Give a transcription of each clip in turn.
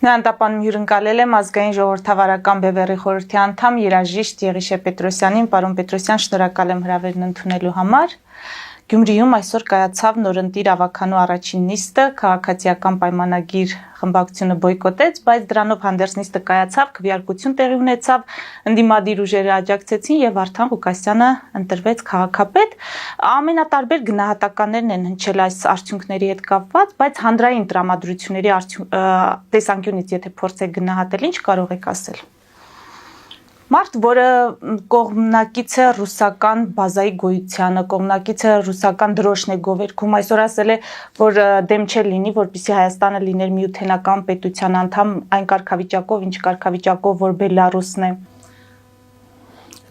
Քննադատապանում հյուրընկալել եմ ազգային ժողովրդավարական բևեռի խորհրդի անդամ երաժիշտ Եղիշե Պետրոսյանին, պարոն Պետրոսյան, շնորհակալ եմ հրավերն ընդունելու համար։ Գյումրիում այսօր կայացավ նորընտիր ավականու առաջին նիստը, քաղաքացիական պայմանագիր խմբակցությունը բոյկոտեց, բայց դրանով հանդերձ նիստը կայացավ, քվեարկություն տեղի ունեցավ, ընդդիմադիր ուժերը աջակցեցին եւ Վարդան Ղուկասյանը ընտրվեց քաղաքապետ։ Ամենատարբեր գնահատականներն են հնչել այս արդյունքների հետ կապված, բայց հանրային տրամադրությունների տեսանկյունից եթե փորձեք գնահատել, ինչ կարող եք ասել։ Մարդ, որը կողմնակից է ռուսական բազայի գոյությանը, կողմնակից է ռուսական դրոշն է գովերքում, այսօր ասել է, որ դեմ չէ լինի, որպեսզի Հայաստանը լիներ միութենական պետության անդամ, այն կարգավիճակով, ինչ կարգավիճակով, որ Բելարուսն է։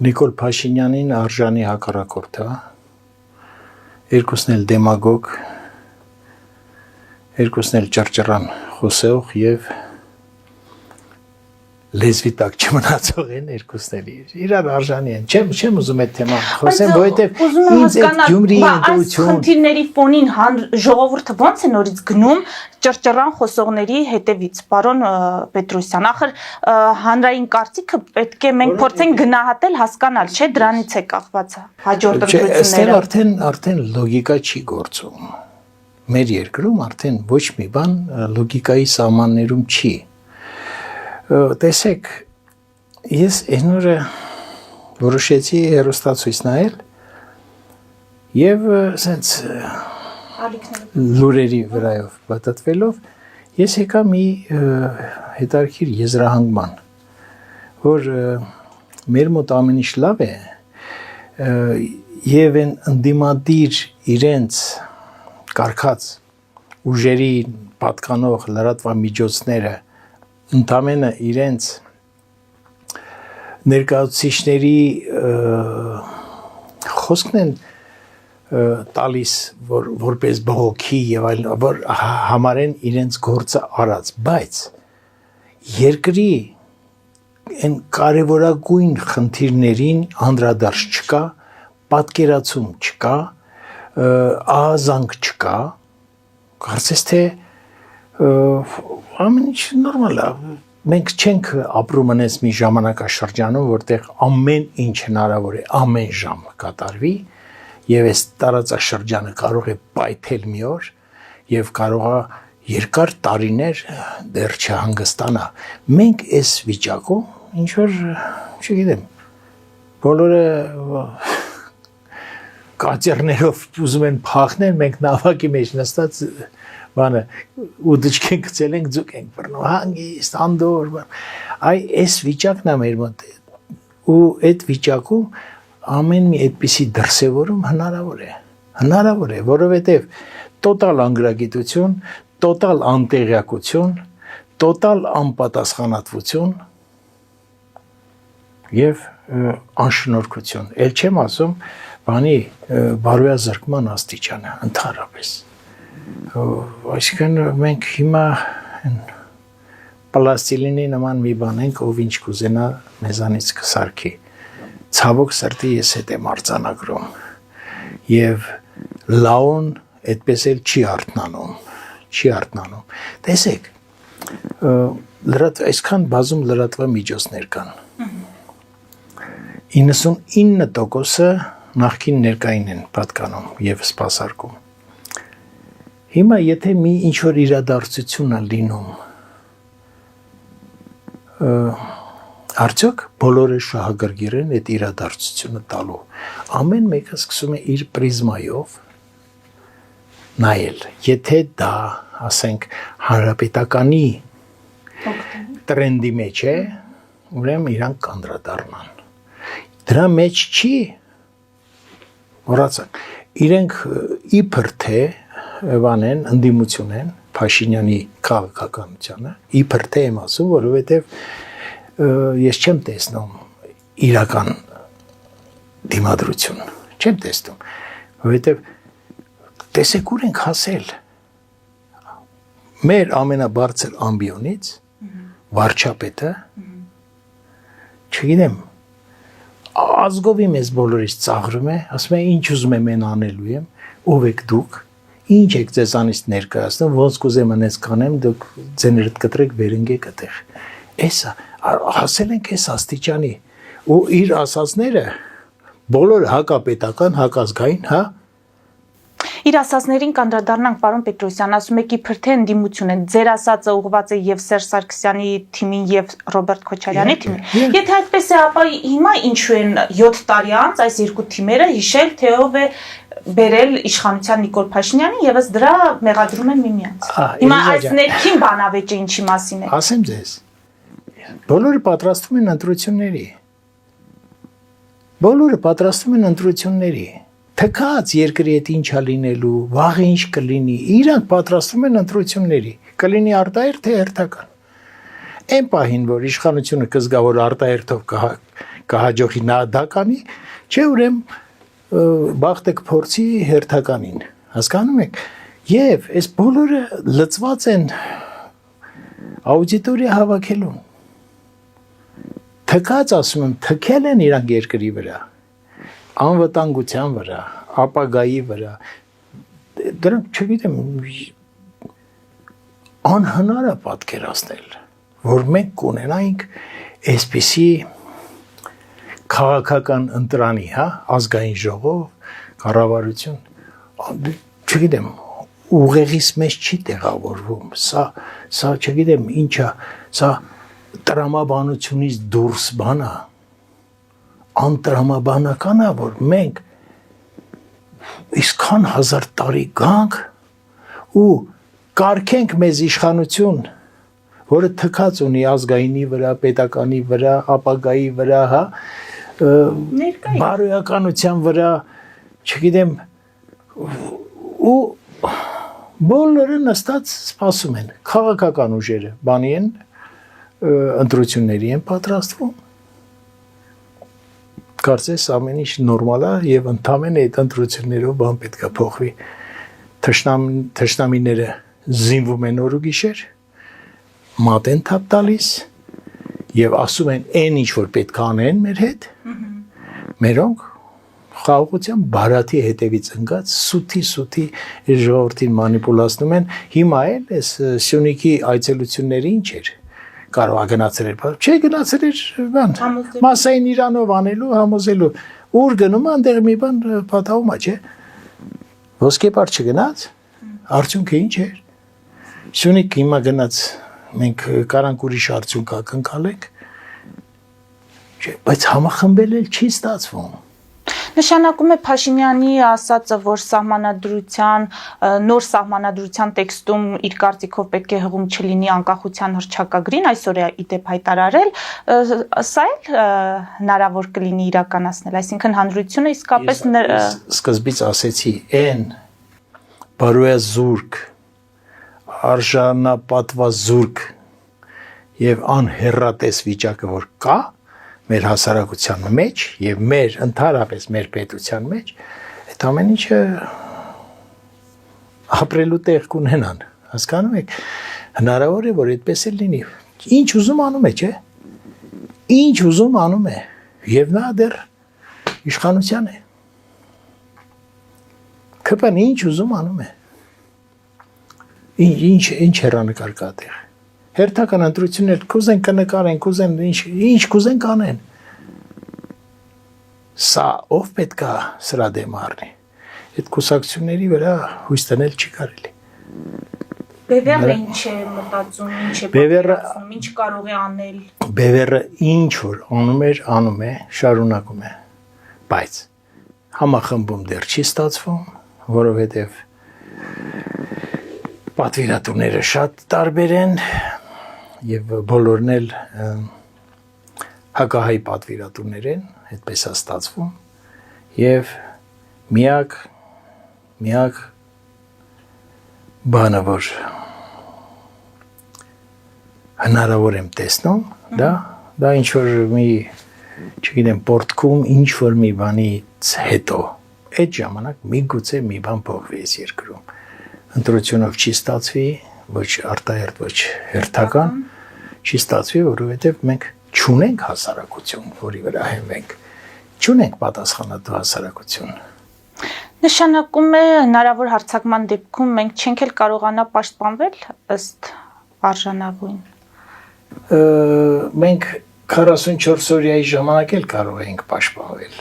Նիկոլ Փաշինյանին արժանի հակառակորդ է, երկուսն էլ դեմագոգ, երկուսն էլ ճռճռան խոսող եւ լեզվի տակ չմնացող են երկուսների, իրար արժանի են, չեմ ուզում այդ թեման խոսեմ, որովհետև ինձ այդ Գյումրիի ընտրություն խնդիրների ֆոնին ժողովուրդը ո՞նց է նորից գնում ճռճռան խոսողների հետևից, պարոն Պետրոսյան, ախր հանրային կարծիքը պետք է մենք փորձենք գնահատել, հասկանալ, չէ, դրանից է կախված հաջորդ ընտրությունները։ Արդեն լոգիկա չի գործում։ Մեր երկրում արդեն ոչ մի բան լոգիկայի սահմաններում չի։ Տեսեք, ես այն օրը որոշեցի հեռուստացույց նայել եւ սենց լուրերի վրայով պատտվելով ես եկա մի հետարքիր եզրահանգման, որ մեր մոտ ամեն ինչ լավ է եւ այն ընդդիմադիր իրենց կարգած ուժերի պատկանող լրատվամիջոցները ընդամենը իրենց ներկայացուցիչների խոսքն են տալիս, որպես բողոքի եւ այլ, որ համարեն իրենց գործը արած, բայց երկրի այն կարևորագույն խնդիրներին անդրադարձ չկա, պատկերացում չկա, ահազանգ չկա, կարծես թե ամեն ինչ նորմալ է, մենք չենք ապրում անես մի ժամանակաշրջանում, որտեղ ամեն ինչ հնարավոր է ամեն ժամ կատարվի եւ այս տարածաշրջանը կարող է պայթել մի օր եւ կարող է երկար տարիներ դեռ չհանգստանա։ Մենք այս վիճակում ինչ որ, չգիտեմ, բոլորը կատերներով ուզում են փախնել, մենք նավակի մեջ նստած բանը ու դժքեն գցել ենք ձուկ ենք բռնում, հանգիստ, անդոր, այս վիճակն է մեր մոտ ու այդ վիճակում ամեն մի այդպիսի դրսևորում հնարավոր է, որովհետև տոտալ անգրագիտություն, տոտալ անտեղյակություն, տոտալ անպատասխանատվություն եւ անշնորհքություն, ել չեմ ասում բանի բարոյազրկման աստիճանը ընդհանրապես։ Այսինքն մենք հիմա պլաստիլինի նման մի բան ենք, ով ինչ կուզենա մեզանից կսարքի։ Ցավոք սրտի ես հետ եմ արձանագրում եւ լաուն այդպես էլ չի արթնանում։ Տեսեք, այսքան բազում լրատվամիջոցներ կան։ 99%-ը նախկին ներկային են պատկանում եւ սպասարկում։ Հիմա եթե մի ինչ որ իրադարձություն է լինում, արդյոք բոլորը շահագրգիռ են այդ իրադարձությունը տալու։ Ամեն մեկը սկսում է իր պրիզմայով նայել։ Եթե դա, ասենք, հանրապետականի տրենդի մեջ է, ուրեմն իրանք կանդրադառնան։ Դրա մեջ չի, մոռացան, իրենք իբր թե բանեն, ընդդիմություն են Փաշինյանի քաղաքականությանը, իբր թե եմ ասում, որովհետև ես չեմ տեսնում իրական դիմադրություն, չեմ տեսնում, որովհետև տեսեք ուր ենք հասել, մեր ամենաբարձր ամբիոնից վարչապետը, չգիտեմ, ազգովի մեզ բոլորից ծաղրում է, ասում է ինչ ուզում եմ են անելու եմ, ով եք դուք, Ինչ եք ձեզանից ներկայացնում, ոնց կուզեմ անես կանեմ, դուք ձեներդ կտրեք վերընկեք այդտեղ։ Էսա, հասել ենք այս աստիճանի, ու իր ասածները բոլոր հակապետական, հակազգային, հա։ Իր ասածներին կանդրադառնանք, պարոն Պետրոսյան, ասում եք իբր թե ընդդիմություն են, ձեր ասածը ուղղված է եւ Սերժ Սարգսյանի թիմին եւ Ռոբերտ Քոչարյանի թիմին։ Եթե այդպես է, ապա հիմա ինչու են 7 տարի անց այս երկու թիմերը հիշել, թե ով է բերել իշխանության Նիկոլ Փաշինյանին եւ ըստ դրա մեղադրում են միմյանց։ Հիմա այս ներքին բանավեճը ինչի մասին է։ Ասեմ ձեզ, բոլորը պատրաստվում են ընտրությունների։ Բոլորը պատրաստվում են ընտրությունների։ Թքած երկրի հետ ինչա լինելու, վաղը ինչ կլինի, իրանք պատրաստվում են ընտրությունների, կլինի արտահերթ թե հերթական։ Այն պահին, որ իշխանությունը կզգա, որ արտահերթով կհաջողի նահատականի, չէ ուրեմն բախտը կփորձի հերթականին, հասկանում եք։ Եվ այս բոլորը լծված են աուդիտորիա հավաքելուն։ Թքած ասում եմ, թքել են իրանք երկրի վրա, անվտանգության վրա, ապագայի վրա, դրանք չգիտեմ, անհնար է պատկերացնել, որ մենք կունենայինք այսպիսի քաղաքական ընտրանի, հա, ազգային ժողով, կառավարություն, չգիտեմ, ուղեղից մեզ չի տեղավորվում, սա չգիտեմ ինչա, սա տրամաբանությունից դուրս բան է, անտրամաբանական է, որ մենք իսկան 1000 տարի գանք ու կարգենք մեզ իշխանություն, որը թքած ունի ազգայինի վրա, պետականի վրա, ապագայի վրա, հա, բարոյականության վրա, չգիտեմ, ու բոլորը նստած սպասում են, քաղաքական ուժերը բանի են, ընտրությունների են պատրաստվում, կարծես ամեն ինչ նորմալ է եւ ընդհանրեն այդ ընտրություններով բան պետք է փոխվի, թշնամիները զինվում են օր ու գիշեր, մատ են թափ տալիս եւ ասում են այն ինչ որ պետք է անեն մեր հետ, մերոնք խաղաղության բարաթի հետևից ընկած սութի ժողովրդին մանիպուլացնում են, հիմա էլ այս Սյունիքի այցելությունները ինչ էր, կարող է գնացել էր, չէ գնացել էր բան, մասային Իրանով անելու, համոզելու, ուր գնում այնտեղ մի բան պատահում է, չէ, ոսկեպար չգնաց, արդյունքը ինչ էր, Սյունիք հիմա գնաց, մենք կարանք ուրիշ արդյունք ակնկալենք, բայց համախմբել էլ չի ստացվում։ Նշանակում է Փաշինյանի ասածը, որ նոր սահմանադրության տեքստում իր կարծիքով պետք է հղում չլինի անկախության հռչակագրին, այսօր է իդեպ հայտարարել, սա էլ հնարավոր կլինի իրականացնել, այսինքն հանրությունը իսկապես սկզբից ասեցի, այն բարոյազուրկ, արժանապատվազուրկ եւ անհեռատես վիճակը որ կա մեր հասարակության մեջ եւ մեր ընդհանրապես մեր պետության մեջ այդ ամեն ինչը ապրելու տեղ կունենան, հասկանում եք, հնարավոր է որ այդպես էլ լինի, ինչ ուզում անում է, չէ, ինչ ուզում անում է եւ նա դեռ իշխանության է, քպան ինչ ուզում անում է, ինչ հեռանկար կա տեղ, հերթական ընտրություններ կուզեն կնկարեն, կուզեն ինչ կուզեն կանեն, սա ով պետք է սրա դեմ առնի, այդ կուսակցությունների վրա հույս դնել չի կարելի։ Բևեռը ինչ է մտածում, ինչ է պատկերացնում, ինչ կարող է անել։ Բևեռը ինչ որ անում է, շարունակում է, բայց համախմբում դեռ չի ստացվում, որովհետև պատվիրատուները շատ տարբեր են եւ բոլորն էլ հակահայ պատվիրատուներ են, այդպես է ստացվում եւ միակ բանը որ հնարավոր եմ տեսնում, դա ինչ որ մի, չգիտեմ, պորտկում ինչ որ մի բանից հետո, այդ ժամանակ միգուցե մի բան փոխվի այս երկրում, ընտրությունով չի ստացվի, ոչ արտահերթ, ոչ հերթական, չի ստացվի, որովհետև մենք չունենք հասարակություն, որի վրա հենվենք, չունենք պատասխանատու հասարակություն։ Նշանակում է հնարավոր հարձակման դեպքում մենք չենք էլ կարողանա պաշտպանվել ըստ արժանավույն։ Մենք 44 օրյայի ժամանակ էլ կարող էինք պաշտպանվել։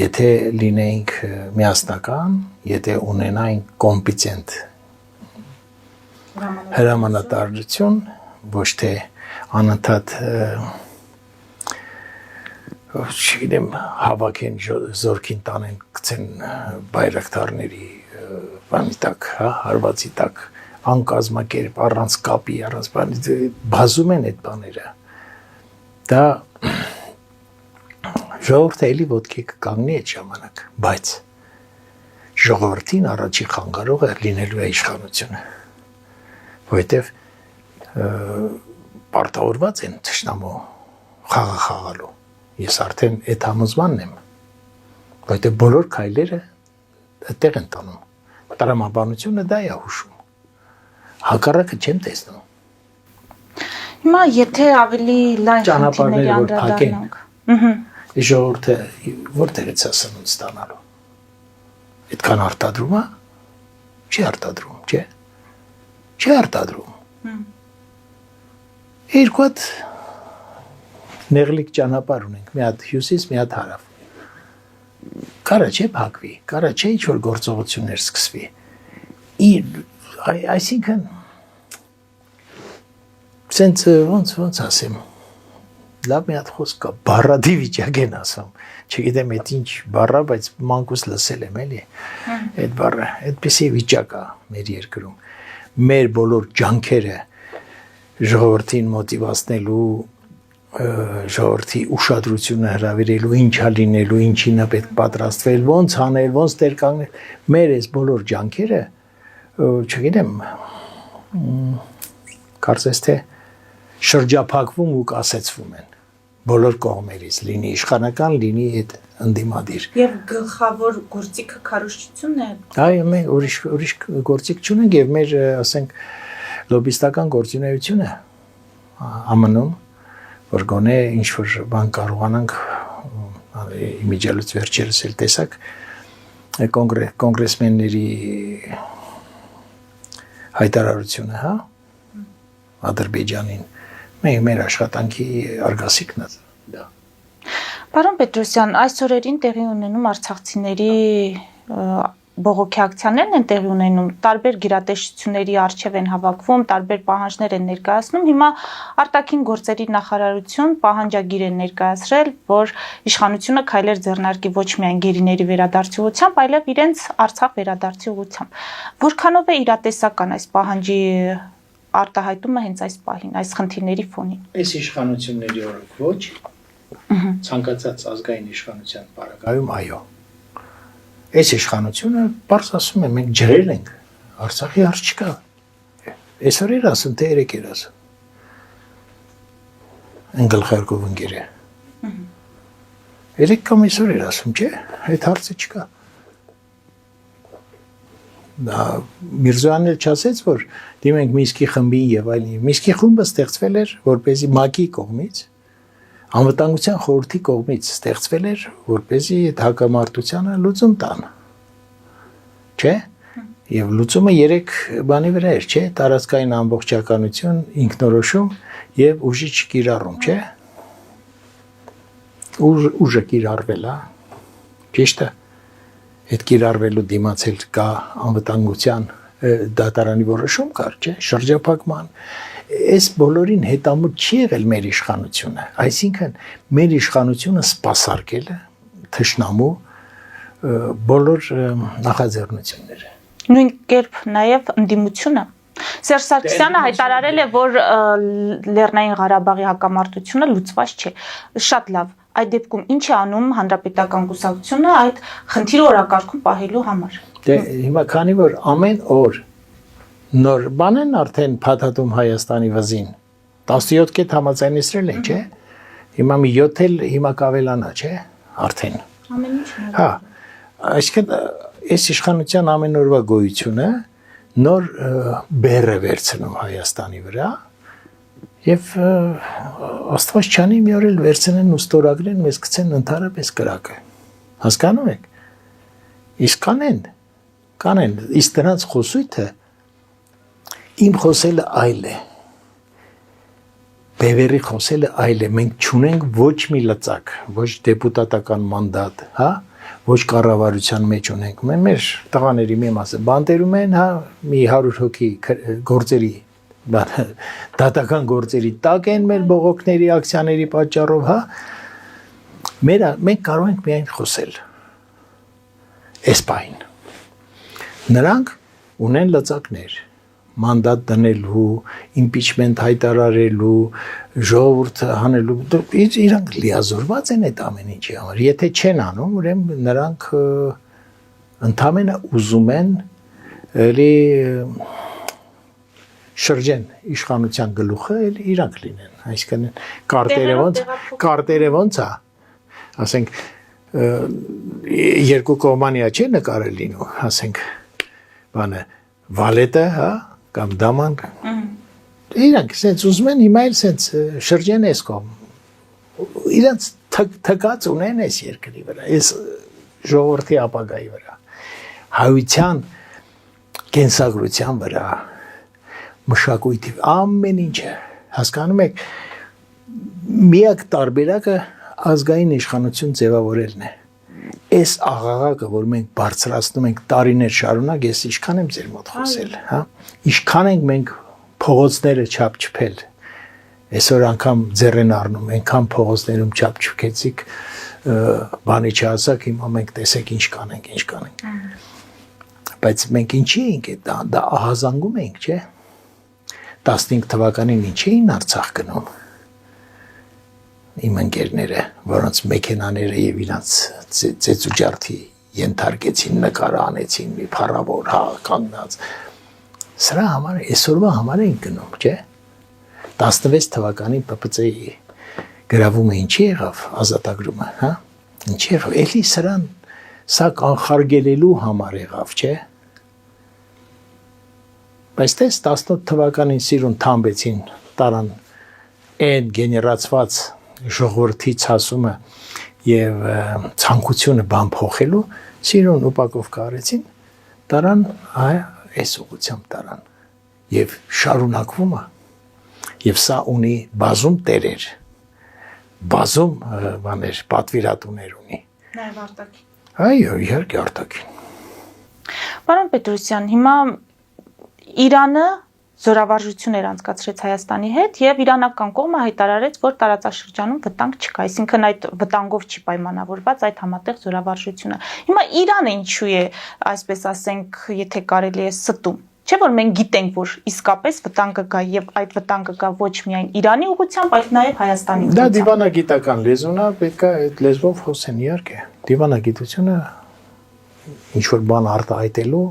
Եթե լինեինք միասնական, եթե ունենայինք կոմպետենտ հրամանատարություն, ոչ թե անընդհատ չգիտեմ, հավաքեն զորքին տանեն, գցեն բայրակտարների բանի տակ, հարվածի տակ, անկազմակերպ, առանց կապի, առանց բանի, բազում են այդ բաները։ Դա ժողովուրդը էլի ոտքի կկանգնի այդ ժամանակ, բայց ժողովրդին առաջի խանգարողը լինելու է իշխանությունը, որովհետև պարտավորված են թշնամու խաղը խաղալու։ Ես արդեն այդ համոզմանն եմ, որովհետև բոլոր քայլերը այդտեղ են տանում։ Տրամաբանությունը դա է հուշում։ Հակառակը չեմ տեսնում։ Հիմա եթե ավելի լայն ճանապարհներ որ փակեն, անդրադառնանք։ ժողովուրդը որտեղից է սնունդ ստանալու։ Այդքան արտադրում է, չի արտադրում, չէ։ Չի արտադրում։ Երկու հատ նեղլիկ ճանապարհ ունենք, մի հատ հյուսիս, մի հատ հարավ։ Կարա չէ փակվի, կարա չէ ինչ-որ գործողություններ սկսվի։ Այսինքն սենց ոնց ասեմ, լավ մի հատ խոսք կա, բառադի վիճակ են ասում, չգիտեմ այդ ինչ բառա, բայց մանկուց լսել եմ էլի, այդ բառը, այդպիսի վիճակ է մեր երկրում, մեր բոլոր ջանքերը ժողովրդին մոտիվացնելու, ժողովրդի ուշադրությունը հրավիրելու, ինչա լինելու, ինչին է պետք պատրաստվել, ոնց անել, ոնց տեր կանգնել, մեր այս բոլոր ջանքերը, չգիտեմ, կարծես թե շրջափակվում ու կասեցվում են բոլոր կողմերից, լինի իշխանական, լինի այդ ընդդիմադիր։ Եվ գլխավոր գործիքը քարոզչությունն է։ Այո, մենք ուրիշ գործիք չունենք եւ մեր, ասենք, լոբիստական գործունեությունը ԱՄՆ-ում, որ գոնե ինչ-որ բան կարողանանք իմիջիալից վերջերս էլ տեսակ կոնգրեսմենների հայտարարությունը, հա, Ադրբեջանին, մեր աշխատանքի արգասիքն է դա։ Պարոն Պետրոսյան, այս օրերին տեղի ունենում արցախցիների բողոքի ակցիաներն են տեղի ունենում, տարբեր գերատեսչությունների առջև են հավաքվում, տարբեր պահանջներ են ներկայացնում։ Հիմա արտաքին գործերի նախարարություն պահանջագիր է ներկայացրել, որ իշխանությունը քայլեր ձեռնարկի ոչ միայն գերիների վերադարձի ուղղությամբ, այլև իրենց Արցախ վերադարձի ուղղությամբ։ Որքանով է իրատեսական այս պահանջի արտահայտումը հենց այս պահին, այս խնդիրների ֆոնին։ Այս իշխանությունների օրոք ոչ, ցանկացած ազգային իշխանության պարագայում այո։ Այս իշխանությունը բարձ ասում է, մենք ջրել ենք, Արցախի հարց չկա։ Այսօր էր ասում, թե երեկ էր ասում։ Ընկլխարկով ընկեր է։ Երեկ կամ այսօր էր ասում, չէ, այդ հարցը չկա։ Դա Միրզոյանն էլ չասեց, որ դիմենք Միսկի խմբին եւ այլն։ Միսկի խումբը ստեղծվել էր, որպեսզի ՄԱԿ-ի կողմից, Անվտանգության խորհրդի կողմից ստեղծվել էր, որպեսզի այդ հակամարտությանը լուծում տան։ Չէ՞։ Եվ լուծումը 3 բանի վրա էր, չէ՞, տարածքային ամբողջականություն, ինքնորոշում եւ ուժի չկիրառում, չէ՞։ Ուժը կիրառվել է։ Ճիշտ է։ Այդ կիրառվելու դիմացել կա անվտանգության դատարանի որոշում կար, չէ՞, շրջափակման։ Այս բոլորին հետամուտ չի եղել մեր իշխանությունը, այսինքն մեր իշխանությունը սպասարկել է թշնամու բոլոր նախաձեռնությունները։ Նույն կերպ նաև ընդդիմությունը։ Սերժ Սարգսյանը հայտարարել է, որ Լեռնային Ղարաբաղի հակամարտությունը լուծված չէ։ Շատ լավ։ Այդ դեպքում ինչ է անում հանրապետական կուսակցությունը այդ խնդիրը օրակարգում պահելու համար։ Դե հիմա քանի որ ամեն օր նոր բան են արդեն փաթաթում Հայաստանի վզին 17 կետ համաձայնեցրել են, չէ՞։ Հիմա մի 7 էլ հիմա կավելանա, չէ՞, արդեն։ Ամեն ինչ։ Հա, այսինքն այս իշխանության ամեն օրվա գոյությունը նոր բեռ է վերցնում Հայաստանի վրա եւ Աստված չանի մի օր էլ վերցնեն ու ստորագրեն, մեզ գցեն ընդհանրապես կրակը։ Հասկանում եք։ Իսկ կանեն, իսկ դրանց խոսույթը իմ խոսելը այլ է։ Բևերի խոսելը այլ է, մենք չունենք ոչ մի լծակ, ոչ դեպուտատական մանդատ, հա, ոչ կառավարության մեջ ունենք։ Մեր տղաների մի մասը բանտերում են, հա, մի 100 հոգի գործերի, դատական գործերի տակ են մեր բողոքների, ակցիաների պատճառով, հա։ Մենք կարող ենք միայն խոսել։ Այս պահին։ Նրանք ունեն լծակներ, մանդատ դնելու, impeachment հայտարարելու, ժողովուրդը հանելու, իրանք լիազորված են այդ ամեն ինչի համար։ Եթե չեն անում, ուրեմն նրանք ընդհանրապես ուզում են էլի շրջեն իշխանության գլուխը, էլի իրանք լինեն, այսինքն կարտերը ոնց է, ասենք երկու կողմանիա չի նկարել լինում, ասենք բանը վալետը, հա, կամ դաման իրանք սենց ուզում են հիմա էլ սենց շրջեն ես կողմ իրանք թկած ունեն այս երկրի վրա այս ժողովրդի ապագայի վրա հայության կենսագրության վրա մշակույթի ամեն ինչը հասկանում եք միակ տարբերակը ազգային իշխանություն ձևավորելն է Այս աղաղակը, որ մենք բարձրացնում ենք տարիներ շարունակ, ես ինչքան եմ ձեր մոտ խոսել, հա? Ինչքան ենք մենք փողոցները չափչփել։ Այսօր անգամ ձեռ են առնում, այնքան փողոցներում չափչփեցիք, բանի չասակ, հիմա մենք տեսեք ինչ կանենք։ Բայց մենք ինչի ենք դա ահազանգում ենք, չէ՞։ 15 թվականին ինչ էին Արցախ գնում։ Իմ ընկերները, որոնց մեքենաները եւ իրանց ծեծուջարդի ենթարկեցին, նկար անեցին, մի փառավոր հա կանգնած։ Սրա համար այսօրվա համար են գնում, չէ՞։ 16 թվականին ՊՊՑ-ի գրավումը ինչի եղավ ազատագրումը, հա։ Ինչի եղավ, էլի սրան սա կանխարգելելու համար եղավ, չէ՞։ Բայց դες 18 թվականին սիրուն թամբեցին, տարան այն գեներացված ժողովրդի ցասումը եւ ցանկությունը բան փոխելու սիրուն ուպակովկա արեցին տարան այս ուղղությամբ տարան եւ շարունակվում է եւ սա ունի բազում տերեր բազում բաներ պատվիրատուներ ունի նաեւ արտաքին այո իհարկե արտաքին Պարոն Պետրոսյան հիմա Իրանը Զորավարժություն էր անցկացրեց Հայաստանի հետ եւ իրանական կողմը հայտարարեց, որ տարածաշրջանում վտանգ չկա, այսինքն այդ վտանգով չի պայմանավորված այդ համատեղ զորավարժությունը։ Հիմա Իրանը ինչու է, այսպես ասենք, եթե կարելի է ստում։ Չէ՞ որ մենք գիտենք, որ իսկապես վտանգը կա եւ այդ վտանգը կա ոչ միայն Իրանի ուղղությամբ, այլ նաեւ Հայաստանի ուղղությամբ։ Դա դիվանագիտական լեզուն է, պետք է այդ լեզվով խոսեն, իհարկե։ Դիվանագիտությունը ինչ որ բան արտահայտելու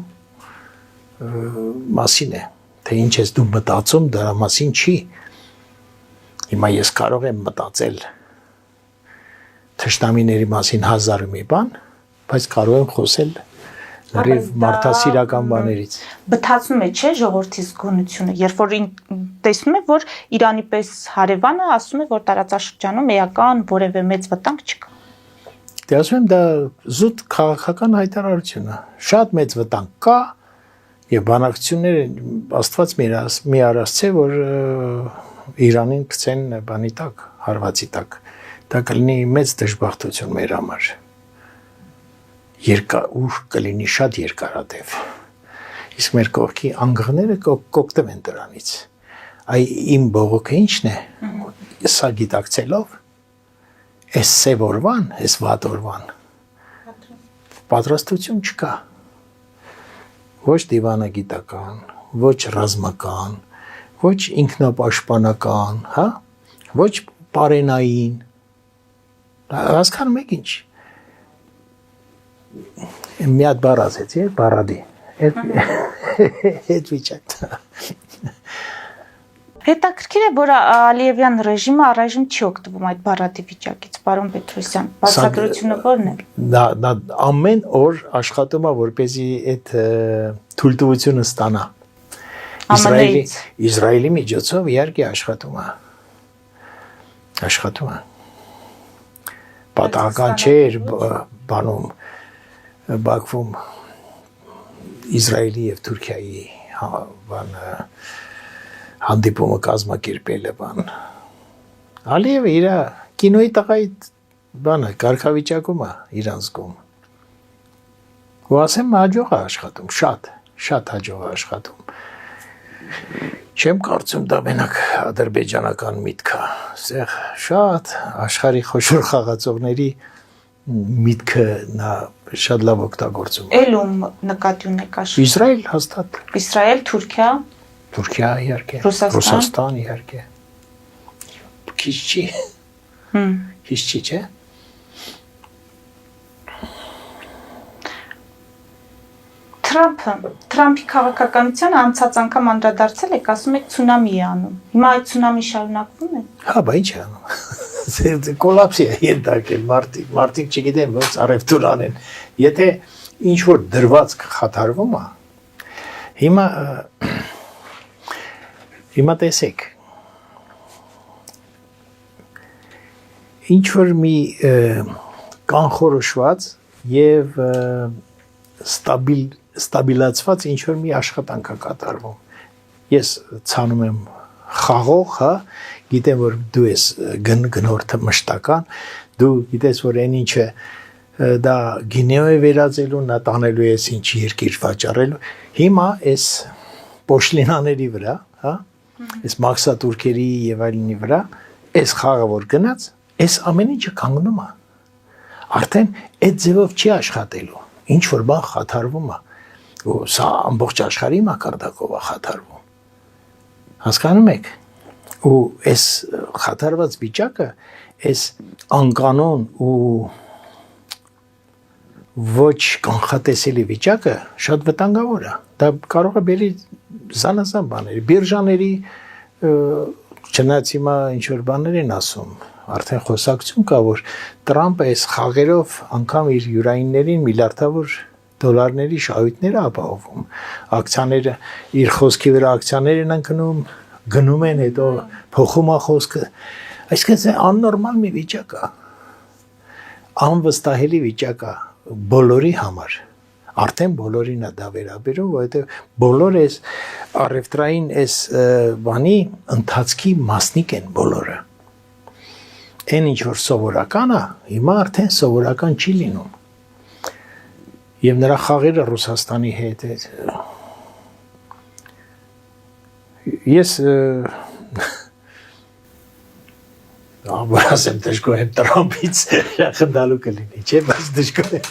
մասին է։ Թե ինչ ես դու մտածում, դրա մասին չի։ Հիմա ես կարող եմ մտածել թշնամիների մասին 1000 մի բան, բայց կարող եմ խոսել լրիվ մարդասիրական բաներից։ Բթացնում է, չէ, ժողովրդի զգոնությունը, երբ որ տեսնում է, որ Իրանի պես հարևանը ասում է, որ տարածաշրջանում էական որևէ մեծ վտանգ չկա։ Դե ասում եմ, դա զուտ քաղաքական հայտարարություն է։ Շատ մեծ վտանգ կա, եւ բանակցությունները Աստված մի արածցե, որ Իրանին գցեն բանի տակ, հարվածի տակ։ Դա կլինի մեծ դժբախտություն մեր համար։ Ուր կլինի շատ երկարատև։ Իսկ մեր կողքի անգղները կօգտվեն դրանից։ Այ իմ բողոքը ինչն է։ Սա գիտակցելով, այս սև օրվան, այս վատ օրվան պատրաստություն չկա։ Ոչ դիվանագիտական, ոչ ռազմական, ոչ ինքնապաշտպանական, հա, ոչ պարենային։ Հասկանում եք ինչ։ Մի հատ բառ ասեցի, բառադի։ Այդ վիճակը։ Հետաքրքիր է, որ Ալիևյան ռեժիմը առայժմ չի օգտվում այդ բառադի վիճակից, պարոն Պետրոսյան, բացատրությունը ո՞րն է։ Դա ամեն օր աշխատում է, որպեսզի այդ թույլտվությունը ստանա։ Իսրայելի միջոցով իհարկե աշխատում է։ Աշխատում է։ Պատահական չէր բանում Բաքվում Իսրայելի եւ Թուրքիայի հանդիպումը կազմակերպել է բան։ Ալիևը իր կինոյի տղայի բանը կարգավիճակում է իրան զգում։ Ու ասեմ հաջող է աշխատում, շատ հաջող է աշխատում։ Չեմ կարծում դա մենակ ադրբեջանական միտք է, այստեղ շատ աշխարհի խոշոր խաղացողների միտքը նա շատ լավ օգտագործում։ Էլում նկատի ունեք աշխարհ։ Իսրայել հաստատ։ Իսրայել, Թուրքիա իհարկե։ Ռուսաստան իհարկե։ Քիչ չի։ Քիչ չի, չէ՞։ Թրամփի քաղաքականությանը անցած անգամ անդրադարձել եք, ասում եք ցունամի է անում։ Հիմա այդ ցունամի շարունակվում է։ Հա, բա ինչ է անում։ Կոլապսի է ենթարկել մարդիկ չգիտեն ոնց առևտուր անեն։ Եթե ինչ որ դրված խաթարվում է, հիմա տեսեք։ Ինչ որ մի կանխորոշված եւ ստաբիլացված ինչ որ մի աշխատանք է կատարվում։ Ես ցանում եմ խաղող, հա, գիտեմ որ դու ես գնորդը մշտական, դու գիտես որ այն ինչը դա գինեո է վերածելու, նա տանելու ես ինչ երկիր վաճառելու։ Հիմա այս պոշլինաների վրա, հա, այս մաքսատուրքերի եւ այլնի վրա, այս խաղը որ գնաց, այս ամեն ինչը կանգնում է։ Արդեն այդ ձևով չի աշխատելու։ Ինչ որ բան խաթարվում է։ Ու սա ամբողջ աշխարհի մակարդակով է խաթարվում։ Հասկանում եք։ Ու այս խաթարված վիճակը, այս անկանոն ու ոչ կանխատեսելի վիճակը շատ վտանգավոր է։ Դա կարող է բերի զանազան բաների, բիրժաների չնայած հիմա ինչ որ բաներ են ասում, արդեն խոսակցություն կա, որ Տրամպը այս խաղերով անգամ իր յուրայիններին միլիարդավոր դոլարների շահույթներ է ապահովում։ Ակցիաները իր խոսքի վրա ակցիաներ են ընկնում, գնում են, հետո փոխում է խոսքը։ Այսինքն աննորմալ մի վիճակ է։ Անվստահելի վիճակ է բոլորի համար։ Արդեն բոլորին է դա վերաբերում, որովհետև բոլոր այս առևտրային այս բանի ընթացքի մասնիկ են բոլորը։ Այն ինչ որ սովորական է, հիմա արդեն սովորական չի լինում։ Եվ նրա խաղերը Ռուսաստանի հետ է։ Ես ասեմ դժգոհ եմ Տրամփից խնդալու կլինի, չէ՞, բայց դժգոհ եմ։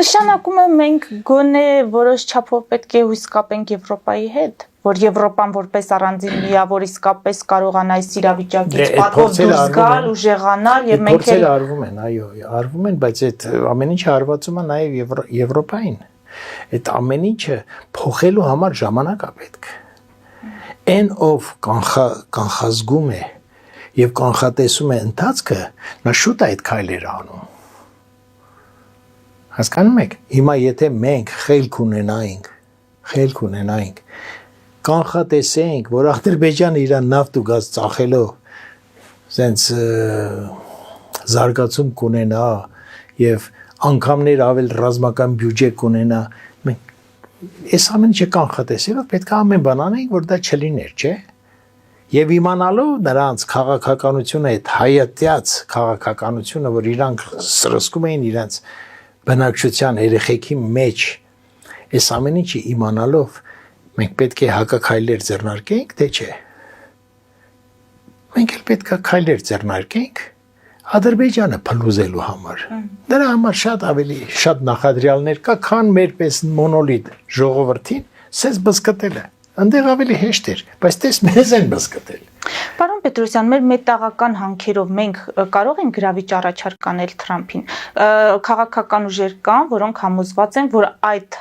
Նշանակում է մենք գոնե որոշ չափով պետք է հույս կապենք Եվրոպայի հետ, որ Եվրոպան որպես առանձին միավոր իսկապես կարողանա այս իրավիճակից պատով դուրս գալ, ուժեղանալ եւ մենք էլ արվում են, այո, արվում են, բայց այդ ամեն ինչը արվածում է նաեւ Եվրոպային։ Այդ ամեն ինչը փոխելու համար ժամանակ է պետք։ Այն ով կանխազգում է եւ կանխատեսում է ընթացքը, նա շուտ է այդ քայլերը անում։ Հասկանում եք, հիմա եթե մենք խելք ունենայինք, կանխատեսենք, որ Ադրբեջանը իր նավթ ու գազ ծախելով սենց զարգացում կունենա եւ անգամներ ավել ռազմական բյուջե կունենա, մենք այս ամեն ինչը կանխատեսելով պետք է ամեն բան անենք, որ դա չլիներ, չէ՞։ Եվ իմանալով նրանց քաղաքականությունը, այդ հայատյաց քաղաքականությունը, որ իրանք սրսկում էին իրենց բնակչության երեխեքի մեջ, այս ամեն ինչը իմանալով մենք պետք է հակաքայլեր ձեռնարկենք, թե չէ։ Մենք էլ պետք է քայլեր ձեռնարկենք Ադրբեջանը փլուզելու համար։ Դրա համար շատ նախադրյալներ կա, քան մեր պես մոնոլիտ ժողովրդին սես բզկտելը։ Այնտեղ ավելի հեշտ էր, բայց տես մեզ են բզկտել։ Պարոն Պետրոսյան, մեր մետաղական հանքերով մենք կարող ենք գրավիչ առաջարկ անել Թրամփին։ Քաղաքական ուժեր կան, որոնք համոզված են, որ այդ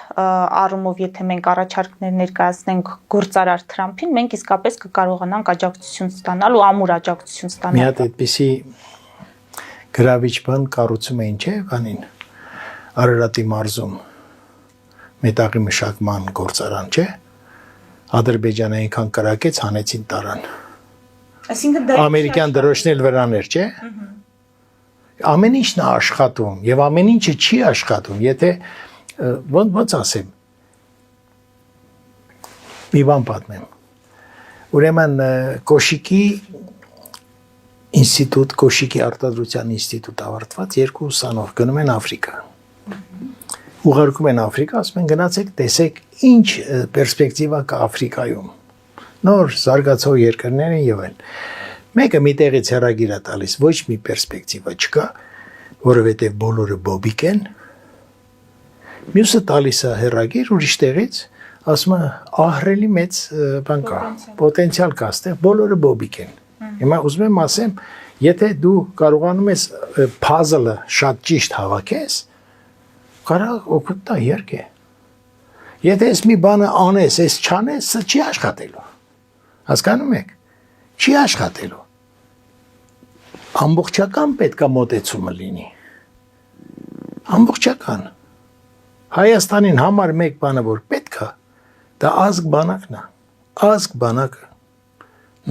առումով, եթե մենք առաջարկներ ներկայացնենք գործարար Թրամփին, մենք իսկապես կկարողանանք աջակցություն ստանալ ու ամուր աջակցություն ստանալ։ Մի հատ այդպիսի գրավիչ բան կառուցում էին, չէ՞, բանին Արարատի մարզում մետաղի մշակման գործարան, չէ՞։ Ադրբեջանը այնքան կրակեց, հանեցին տարան։ Այսինքն դա ամերիկյան դրոշն էլ վրան էր, չէ՞։ ամեն ինչն է աշխատում եւ ամեն ինչը չի աշխատում, եթե ոնց ասեմ։ Մի բան պատմեմ։ Ուրեմն Կոշիկի ինստիտուտ, Կոշիկի արտադրության ինստիտուտ ավարտված երկու ուսանող գնում են Աֆրիկա։ Ուղարկում են Աֆրիկա, ասում են գնացեք, տեսեք ինչ պերսպեկտիվա կա Աֆրիկայում։ Նոր զարգացող երկրներ են եւ այլն։ Մեկը մի տեղից հեռագիր է տալիս, ոչ մի պերսպեկտիվա չկա, որովհետեւ բոլորը բոբիկ են։ Մյուսը տալիս է հեռագիր ուրիշ տեղից, ասում է ահռելի մեծ բան կա, պոտենցիալ կա, այստեղ բոլորը բոբիկ են։ Հիմա ուզում եմ ասեմ, եթե դու կարողանում ես puzzle-ը շատ ճիշտ հավաքես, կարող օգուտ տա երկե։ Եթե ես մի բանը անես, ես չանես, սա չի աշխատելու։ Հասկանում եք։ Չի աշխատելու։ Ամբողջական պետք է մոտեցումը լինի։ Ամբողջական։ Հայաստանին համար մեկ բանը որ պետք է, դա ազգ բանակն է։ Ազգ բանակը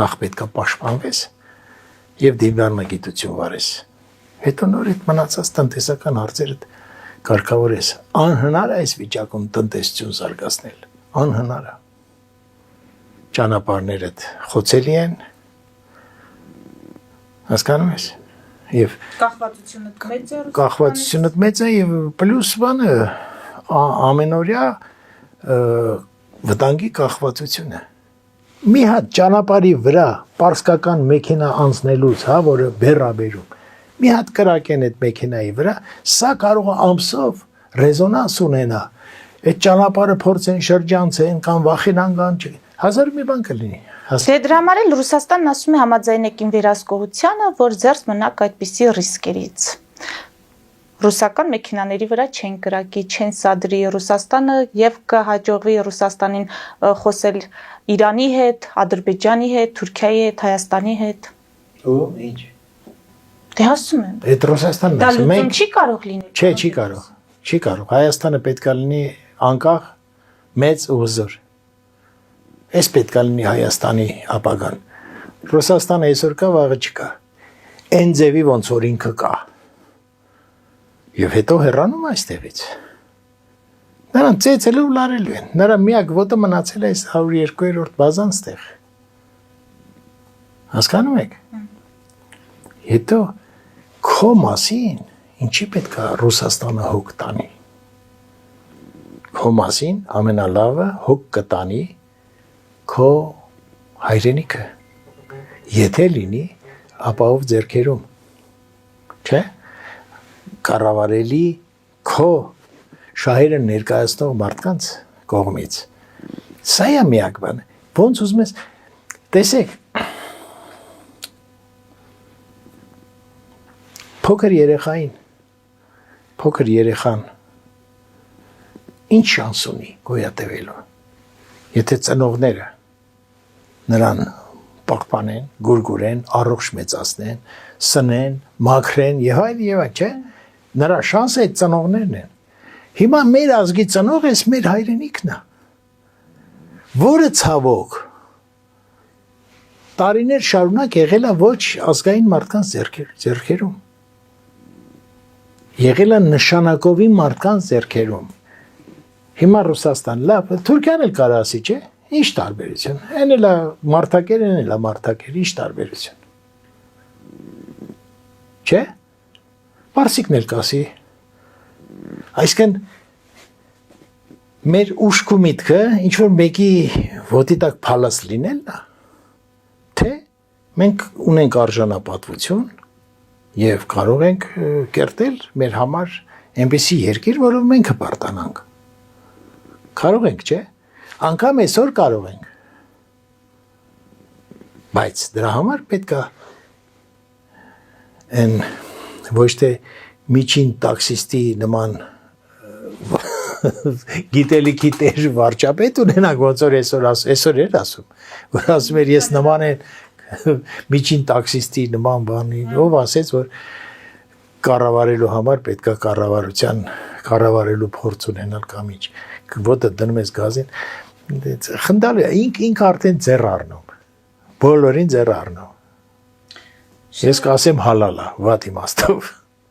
նախ պետք է պաշտպանվես եւ դիվանագիտություն վարես։ Հետո նորից մնացած տնտեսական հարցերը կարգավորես։ Անհնար է այս վիճակում տնտեսություն զարգացնել։ Անհնար է։ Ճանապարհները խոցելի են։ Հասկանում ես։ Եվ կախվածությունը մեծ է եւ պլյուս բանը ամենօրյա վտանգի կախվածությունը։ Մի հատ ճանապարհի վրա պարսկական մեքենա անցնելուց, հա, որը բերաբերում։ Մի հատ կրակեն այդ մեքենայի վրա, սա կարող է ամսով ռեզոնանս ունենա։ Այդ ճանապարհը փորձեն շրջանցեն կամ վախենան կան, հազար մի բան կլինի։ Դե դրա համար էլ Ռուսաստանն ասում է համաձայնեք իմ վերահսկողությանը, որ ձեռք մնաք այդպիսի ռիսկերից։ Ռուսական մեքենաների վրա չեն կրակի, չեն սադրի Ռուսաստանը եւ կհաջողվի Ռուսաստանին խոսել Իրանի հետ, Ադրբեջանի հետ, Թուրքիայի հետ, Հայաստանի հետ։ Ու ինչ։ Դե ասում եմ։ Այդ Ռուսաստանն Դա ասում լուծում չի կարող լինել։ Չէ, չի կարող։ Չի կարող։ Հայաստանը պետք է լինի անկախ, մեծ ու հզոր։ Այս պետք է լինի Հայաստանի ապագան։ Ռուսաստանը այսօր կա, վաղը չկա։ Այն ձևի ոնց որ ինքը կա։ Եվ հետո հեռանում այստեղից։ Նրան ծեծելու ու լարելու են։ Նրա միակ ոտը մնացել է այս 102-րդ բազան ստեղ։ Հասկանում եք։ Հետո քո մասին ինչի պետք է Ռուսաստանը հոգ տանի։ Քո մասին ամենալավը հոգ կտանի քո հայրենիքը։ Եթե լինի ապահով ձեռքերում։ Չէ՞։ Կառավարելի քո շահերը ներկայացնող մարդկանց կողմից։ Սա է միակ բանը։ Ոնց ուզում ես տեսեք փոքր երեխան ինչ շանս ունի գոյատևելու։ Եթե ծնողները նրան պահպանեն, գուրգուրեն, առողջ մեծացնեն, սնեն, մաքրեն եւ այլն, չէ՞։ Նրա շանսը այդ ծնողներն են։ Հիմա մեր ազգի ծնող էս մեր հայրենիքն է։ Որը ցավոք տարիներ շարունակ եղել է ոչ ազգային մարդկանց ձեռքերում։ Եղել է նշանակովի մարդկանց ձեռքերում։ Հիմա Ռուսաստան, լավ, Թուրքիան էլ կարա ասի, չէ՞։ Ինչ տարբերություն։ Այն էլ է մարդակեր, այն էլ է մարդակեր, ինչ տարբերություն։ Չէ՞։ Պարսիկն էլ կասի։ Այսինքն մեր ուշք ու միտքը ինչ որ մեկի ոտի տակ փալած լինելն է, թե մենք ունենք արժանապատվություն եւ կարող ենք կերտել մեր համար այնպիսի երկիր, որով մենք հպարտանանք։ Կարող ենք, չէ՞։ Անկամ այսօր կարող ենք։ Բայց դրա համար պետք է այն ոչ թե միջին տաքսիստի նման գիտելիքի տեր վարչապետ ունենանք, ոնց որ այսօր էր ասում, որ ասում էր ես նման են միջին տաքսիստի նման բանի, ով ասեց, որ կառավարելու համար պետք է կառավարելու փորձ ունենալ կամ ինչ, ոտը դնում ես գազին, խնդալու է, ինքը արդեն ձեռ առնում, բոլորին ձեռ առնում, ես կասեմ հալալա, վատ իմաստով։